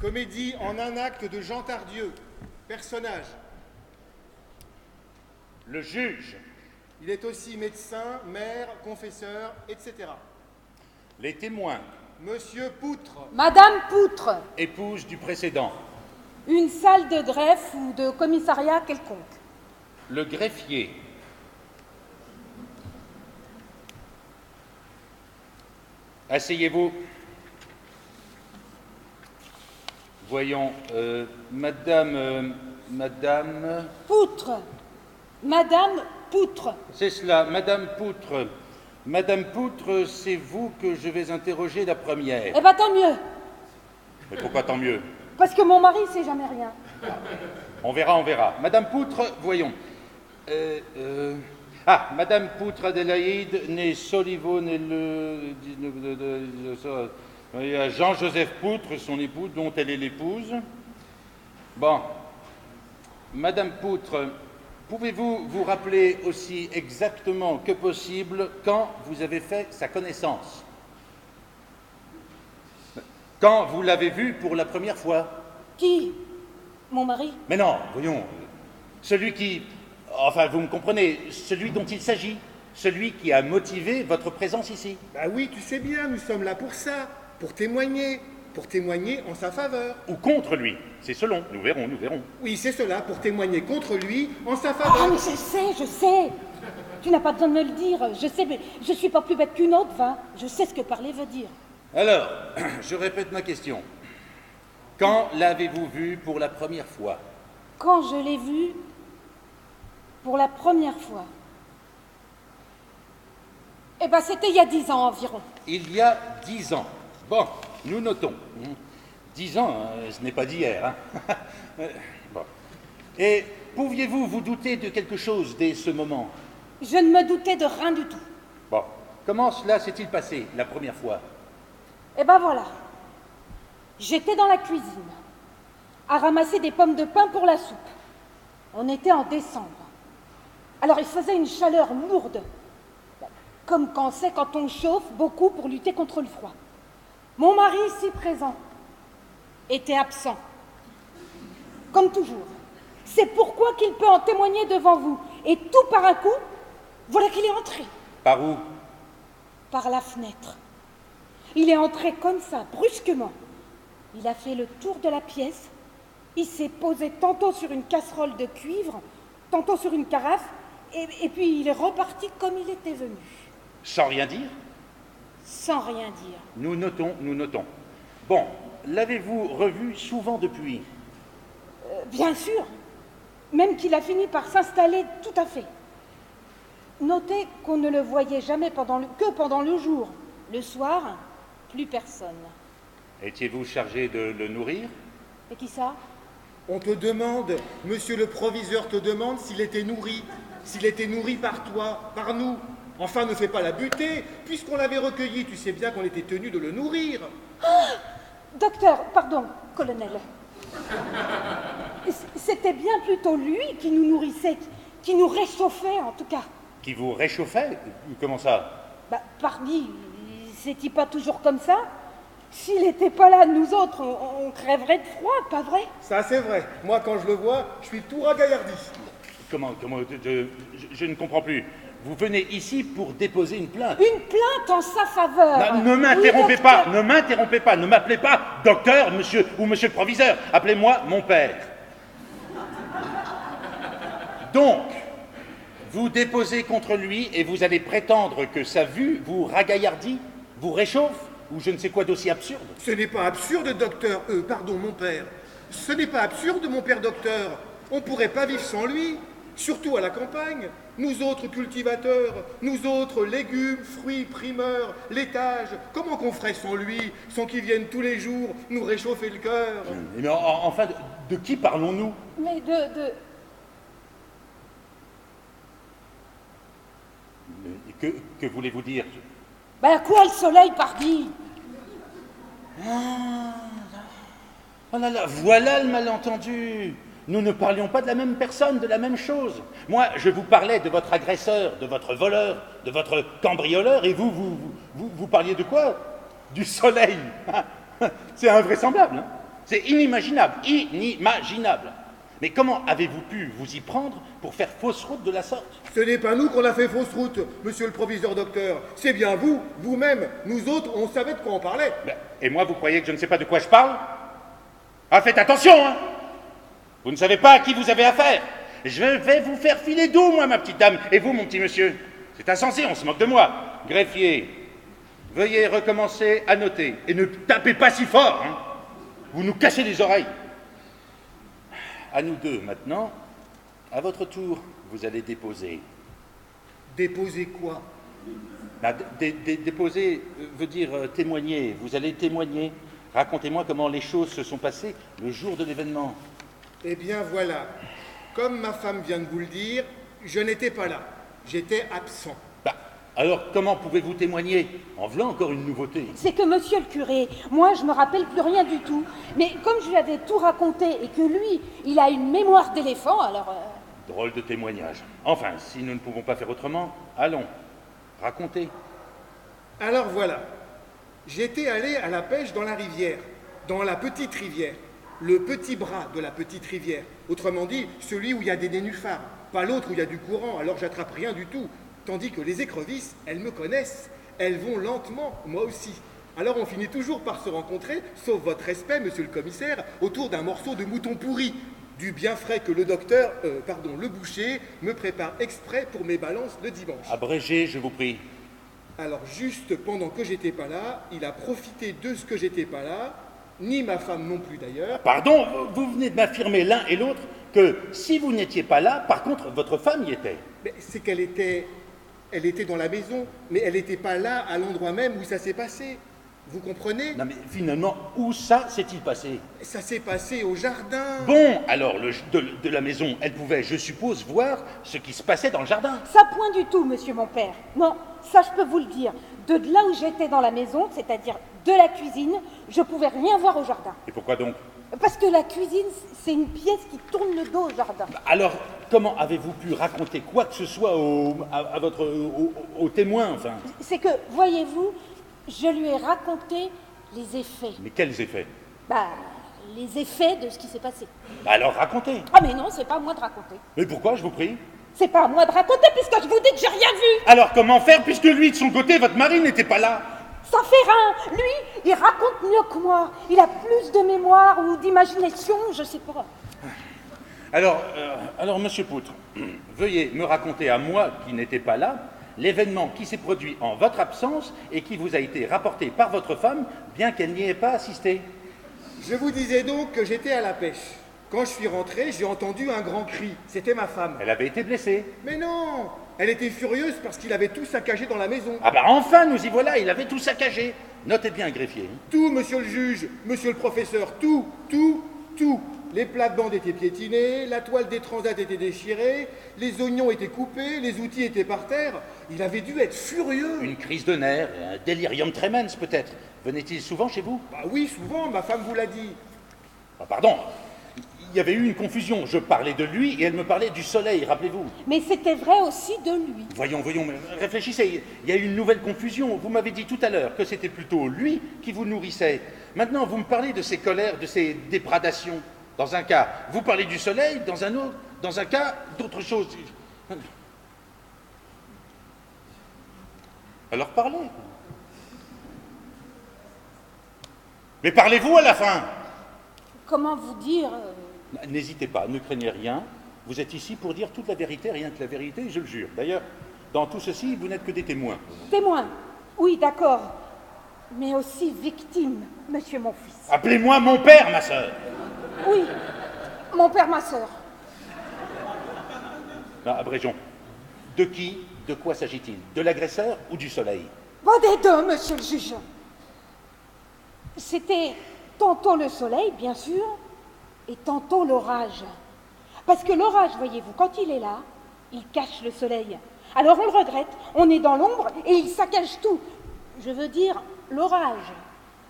Comédie en un acte de Jean Tardieu. Personnage. Le juge. Il est aussi médecin, maire, confesseur, etc. Les témoins. Monsieur Poutre. Madame Poutre. Épouse du précédent. Une salle de greffe ou de commissariat quelconque. Le greffier. Asseyez-vous. Voyons, madame... Poutre. Madame Poutre. C'est cela, madame Poutre. Madame Poutre, c'est vous que je vais interroger la première. Eh ben tant mieux, Mais pourquoi tant mieux? parce que mon mari sait jamais rien. On verra, on verra. Madame Poutre, voyons. Madame Poutre Adélaïde, née Soliveau, née le... Il y a Jean-Joseph Poutre, son époux, dont elle est l'épouse. Bon. Madame Poutre, pouvez-vous vous rappeler aussi exactement que possible quand vous avez fait sa connaissance? Quand vous l'avez vu pour la première fois? Qui? Mon mari? Mais non, voyons, celui qui... Enfin, vous me comprenez, celui dont il s'agit, celui qui a motivé votre présence ici. Bah oui, tu sais bien, nous sommes là pour ça, pour témoigner en sa faveur. Ou contre lui, c'est selon, nous verrons, nous verrons. Oui, c'est cela, pour témoigner contre lui en sa Ah, faveur. mais je sais. Tu n'as pas besoin de me le dire. Je sais, mais je suis pas plus bête qu'une autre, va. Je sais ce que parler veut dire. Alors, je répète ma question. Quand l'avez-vous vu pour la première fois? Quand je l'ai vu pour la première fois, eh ben c'était il y a 10 ans environ. Il y a 10 ans. Bon, nous notons. 10 ans, ce n'est pas d'hier. Hein. Bon. Et pouviez-vous vous douter de quelque chose dès ce moment? Je ne me doutais de rien du tout. Bon, comment cela s'est-il passé la première fois? Eh ben voilà. J'étais dans la cuisine, à ramasser des pommes de pin pour la soupe. On était en décembre. Alors il faisait une chaleur lourde, comme quand c'est quand on chauffe beaucoup pour lutter contre le froid. Mon mari, ici présent, était absent, comme toujours. C'est pourquoi qu'il peut en témoigner devant vous. Et tout par un coup, voilà qu'il est entré. Par où? Par la fenêtre. Il est entré comme ça, brusquement. Il a fait le tour de la pièce. Il s'est posé tantôt sur une casserole de cuivre, tantôt sur une carafe, et puis il est reparti comme il était venu. Sans rien dire? Sans rien dire. Nous notons, nous notons. Bon, l'avez-vous revu souvent depuis? Bien sûr. Même qu'il a fini par s'installer tout à fait. Notez qu'on ne le voyait jamais que pendant le jour. Le soir, plus personne. Étiez-vous chargé de le nourrir? Et qui ça? On te demande, monsieur le proviseur te demande s'il était nourri par toi, par nous. Enfin, ne fais pas la butée, puisqu'on l'avait recueilli, tu sais bien qu'on était tenu de le nourrir. Docteur, pardon, colonel. C'était bien plutôt lui qui nous nourrissait, qui nous réchauffait en tout cas. Qui vous réchauffait? Comment ça? Bah, pardi, c'est-il pas toujours comme ça? S'il n'était pas là, nous autres, on crèverait de froid, pas vrai? Ça, c'est vrai. Moi, quand je le vois, je suis tout ragaillardi. Comment je ne comprends plus. Vous venez ici pour déposer une plainte. Une plainte en sa faveur. Ne m'interrompez Oui, pas, ne m'interrompez pas, ne m'appelez pas docteur, monsieur ou monsieur le proviseur. Appelez-moi mon père. Donc, vous déposez contre lui et vous allez prétendre que sa vue vous ragaillardit, vous réchauffe, ou je ne sais quoi d'aussi absurde. Ce n'est pas absurde, docteur. Pardon, mon père. Ce n'est pas absurde, mon père docteur. On ne pourrait pas vivre sans lui, surtout à la campagne. Nous autres cultivateurs, nous autres légumes, fruits, primeurs, laitage, comment qu'on ferait sans lui, sans qu'il vienne tous les jours nous réchauffer le cœur? Mais enfin, de qui parlons-nous? Mais Que voulez-vous dire? Ben quoi le soleil, pardi? Oh là là, voilà le malentendu. Nous ne parlions pas de la même personne, de la même chose. Moi, je vous parlais de votre agresseur, de votre voleur, de votre cambrioleur, et vous parliez de quoi? Du soleil. C'est invraisemblable. Hein? C'est inimaginable, inimaginable. Mais comment avez-vous pu vous y prendre pour faire fausse route de la sorte? Ce n'est pas nous qu'on a fait fausse route, monsieur le proviseur docteur. C'est bien vous, vous-même. Nous autres, on savait de quoi on parlait. Ben, et moi, vous croyez que je ne sais pas de quoi je parle? Ah, faites attention, hein! Vous ne savez pas à qui vous avez affaire. Je vais vous faire filer d'eau, moi, ma petite dame. Et vous, mon petit monsieur? C'est insensé, on se moque de moi. Greffier, veuillez recommencer à noter. Et ne tapez pas si fort, hein! Vous nous cassez les oreilles. À nous deux, maintenant. À votre tour, vous allez déposer. Déposer quoi? Déposer veut dire témoigner. Vous allez témoigner. Racontez-moi comment les choses se sont passées le jour de l'événement. Eh bien voilà. Comme ma femme vient de vous le dire, je n'étais pas là. J'étais absent. Bah, alors comment pouvez-vous témoigner? En voilà encore une nouveauté. C'est que monsieur le curé, moi je me rappelle plus rien du tout. Mais comme je lui avais tout raconté et que lui, il a une mémoire d'éléphant, alors... Drôle de témoignage. Enfin, si nous ne pouvons pas faire autrement, allons, racontez. Alors voilà. J'étais allé à la pêche dans la rivière, dans la petite rivière, le petit bras de la petite rivière. Autrement dit, celui où il y a des nénuphars, pas l'autre où il y a du courant, alors j'attrape rien du tout. Tandis que les écrevisses, elles me connaissent, elles vont lentement, moi aussi. Alors on finit toujours par se rencontrer, sauf votre respect, monsieur le commissaire, autour d'un morceau de mouton pourri, du bien frais que le docteur, le boucher, me prépare exprès pour mes balances le dimanche. Abrégez, je vous prie. Alors juste pendant que j'étais pas là, il a profité de ce que j'étais pas là, ni ma femme non plus d'ailleurs. Pardon, vous venez de m'affirmer l'un et l'autre que si vous n'étiez pas là, par contre, votre femme y était. Mais c'est qu'elle était... Elle était dans la maison, mais elle n'était pas là, à l'endroit même où ça s'est passé. Vous comprenez? Non mais finalement, où ça s'est-il passé? Ça s'est passé au jardin. Bon, alors, de la maison, elle pouvait, je suppose, voir ce qui se passait dans le jardin. Ça point du tout, monsieur mon père. Non, ça je peux vous le dire. De là où j'étais dans la maison, c'est-à-dire de la cuisine, je pouvais rien voir au jardin. Et pourquoi donc? Parce que la cuisine, c'est une pièce qui tourne le dos au jardin. Alors, comment avez-vous pu raconter quoi que ce soit au témoin, enfin? C'est que, voyez-vous, je lui ai raconté les effets. Mais quels effets? Bah, les effets de ce qui s'est passé. Bah alors, racontez. Ah mais non, c'est pas à moi de raconter. Mais pourquoi, je vous prie? C'est pas à moi de raconter puisque je vous dis que j'ai rien vu. Alors, comment faire puisque lui, de son côté, votre mari n'était pas là? Ça fait rien. Lui, il raconte mieux que moi. Il a plus de mémoire ou d'imagination, je sais pas. Alors, monsieur Poutre, veuillez me raconter à moi, qui n'étais pas là, l'événement qui s'est produit en votre absence et qui vous a été rapporté par votre femme, bien qu'elle n'y ait pas assisté. Je vous disais donc que j'étais à la pêche. Quand je suis rentré, j'ai entendu un grand cri. C'était ma femme. Elle avait été blessée. Mais non! Elle était furieuse parce qu'il avait tout saccagé dans la maison. Ah bah enfin, nous y voilà, il avait tout saccagé. Notez bien, greffier. Tout, monsieur le juge, monsieur le professeur, tout. Les plates-bandes étaient piétinées, la toile des transats était déchirée, les oignons étaient coupés, les outils étaient par terre. Il avait dû être furieux. Une crise de nerfs, un delirium tremens peut-être. Venait-il souvent chez vous? Bah oui, souvent, ma femme vous l'a dit. Ah pardon, il y avait eu une confusion. Je parlais de lui et elle me parlait du soleil, rappelez-vous. Mais c'était vrai aussi de lui. Voyons, mais réfléchissez, il y a eu une nouvelle confusion. Vous m'avez dit tout à l'heure que c'était plutôt lui qui vous nourrissait. Maintenant, vous me parlez de ses colères, de ses déprédations. Dans un cas, vous parlez du soleil, dans un autre, dans un cas, d'autre chose. Alors parlez. Mais parlez-vous à la fin. Comment vous dire N'hésitez pas, ne craignez rien. Vous êtes ici pour dire toute la vérité, rien que la vérité, je le jure. D'ailleurs, dans tout ceci, vous n'êtes que des témoins. Témoin. Oui, d'accord. Mais aussi victime, monsieur mon fils. Appelez-moi mon père, ma sœur. Oui, mon père, ma sœur. Non, abrégeons. De qui, de quoi s'agit-il? De l'agresseur ou du soleil? Bon, des deux, monsieur le juge. C'était tantôt le soleil, bien sûr, et tantôt l'orage. Parce que l'orage, voyez-vous, quand il est là, il cache le soleil. Alors on le regrette, on est dans l'ombre et il saccage tout. Je veux dire, l'orage,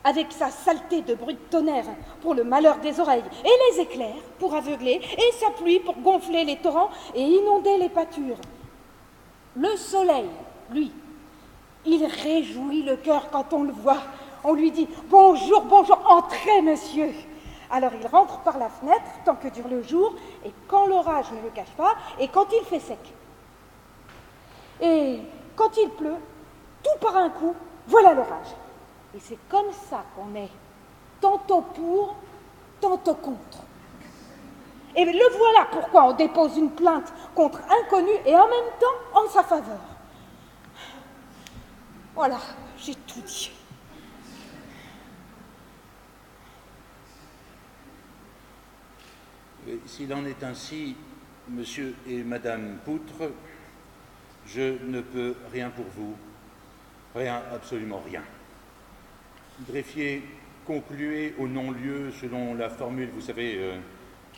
avec sa saleté de bruit de tonnerre pour le malheur des oreilles, et les éclairs pour aveugler, et sa pluie pour gonfler les torrents et inonder les pâtures. Le soleil, lui, il réjouit le cœur quand on le voit. On lui dit « Bonjour, bonjour, entrez, monsieur !» Alors il rentre par la fenêtre, tant que dure le jour, et quand l'orage ne le cache pas, et quand il fait sec. Et quand il pleut, tout par un coup, voilà l'orage. Et c'est comme ça qu'on est tantôt pour, tantôt contre. Et le voilà pourquoi on dépose une plainte contre inconnu et en même temps en sa faveur. Voilà, j'ai tout dit. S'il en est ainsi, monsieur et madame Poutre, je ne peux rien pour vous. Rien, absolument rien. Greffier, concluez au non-lieu selon la formule, vous savez,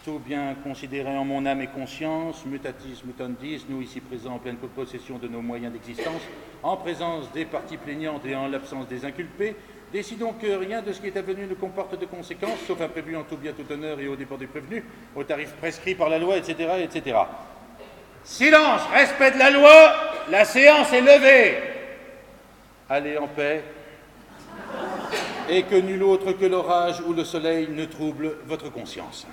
tout bien considéré en mon âme et conscience, mutatis mutandis, nous ici présents en pleine possession de nos moyens d'existence, en présence des parties plaignantes et en l'absence des inculpés, décidons que rien de ce qui est avenu ne comporte de conséquences, sauf imprévu en tout bien, tout honneur et au dépens du prévenu, au tarif prescrit par la loi, etc., etc. Silence, respect de la loi, la séance est levée. Allez en paix, et que nul autre que l'orage ou le soleil ne trouble votre conscience.